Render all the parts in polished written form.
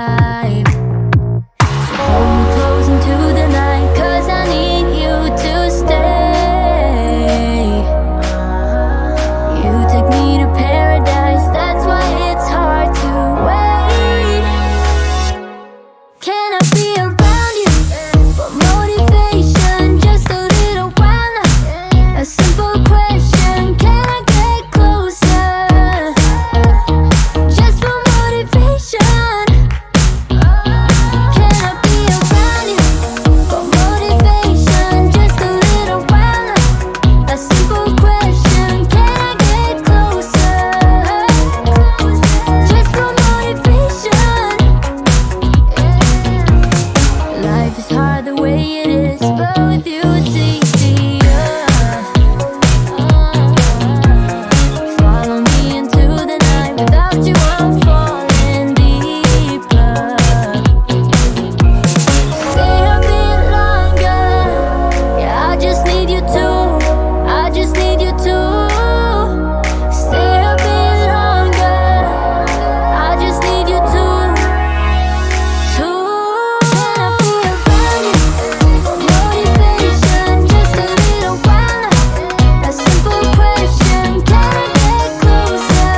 alive. So hold me close into the night, 'cause I need you to stay. You take me to paradise, that's why it's hard to wait. Can I be around you for motivation, just a little while now? A simple question, can I get closer? Just for motivation. Can I be around you for motivation, just a little while now? A simple question, can I get closer? Just for motivation. Life is hard the way it is, but with you it's easier. Follow me into the night, without you I'm falling deeper. Stay a bit longer, yeah, I just need you to, I just need you to. Stay a bit longer, I just need you to. Can I be around you for motivation, just a little while now? A simple question, can I get closer?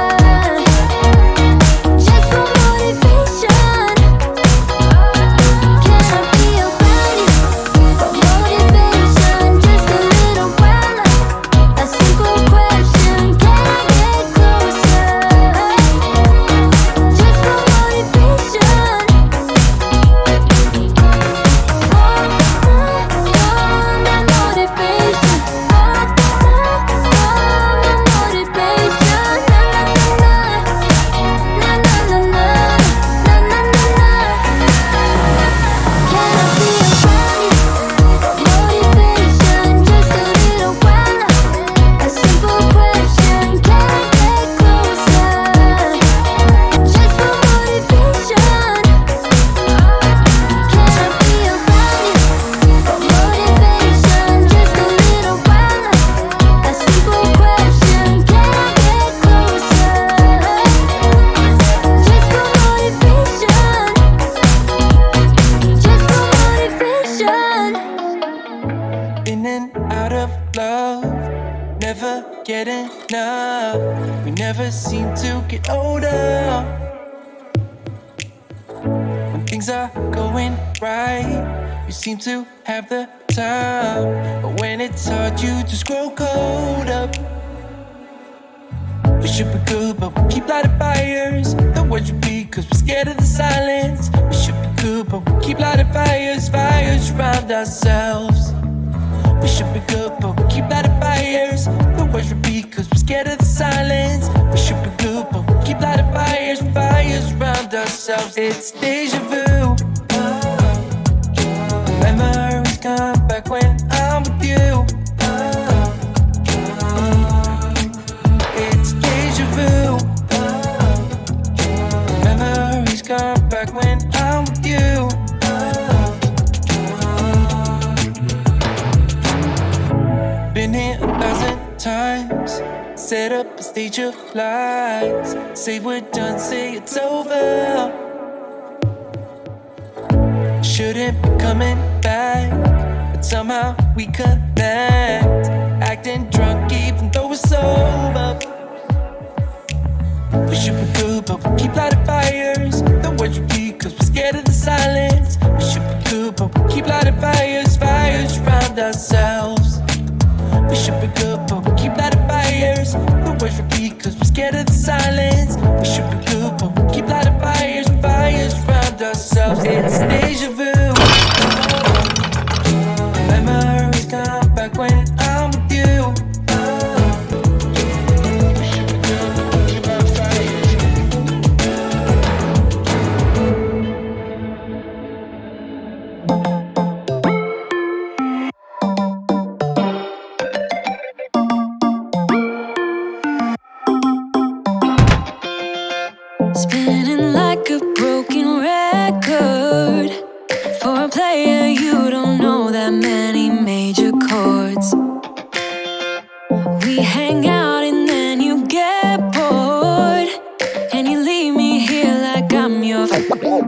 Just for motivation. Can I be around you for motivation, just a little while now? A simple question, can I get closer? Just for motivation. In and out of love, never get enough. We never seem to get older. When things are going right, you seem to have the time. But when it's hard, you just grow cold up. We should be good, but we keep lighting fires. The words repeat, 'cause we're scared of the silence. We should be good, but we keep lighting fires, fires around ourselves. We should be good, but we keep lighting fires. The words repeat, 'cause we're scared of the silence. We should be good, but we keep lighting fires, fires around ourselves. It's deja vu. Memories come back when I'm with you. It's deja vu. Memories come back when I'm with you. Been here 1,000 times. Set up a stage of lies. Say we're done, say it's over. Shouldn't be coming back, but somehow we connect. Acting drunk even though we're sober. We should be good, but we keep lighting fires. The words repeat, 'cause we're scared of the silence. We should be good, but we keep lighting fires, fires around ourselves. We should be good, but we keep lighting fires. The words repeat, 'cause we're scared of the silence. We should be good, but we keep lighting fires, fires around ourselves. It's deja vu. Memories come back when I'm with you. We should be good, but we keep lighting fires.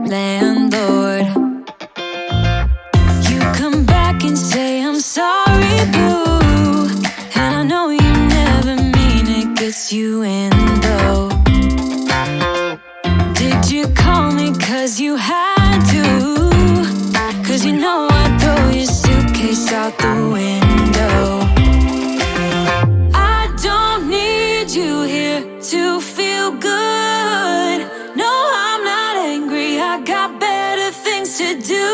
landlord. You come back and say I'm sorry, boo, and I know you never mean it, gets you in though. Did you call me cause you had to? Cause you know I'd throw your suitcase out the window. I don't need you here to feel good. No, I'm not angry, I got better things to do.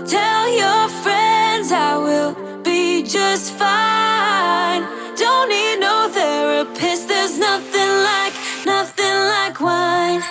Tell your friends I will be just fine. Don't need no therapist, there's nothing like wine.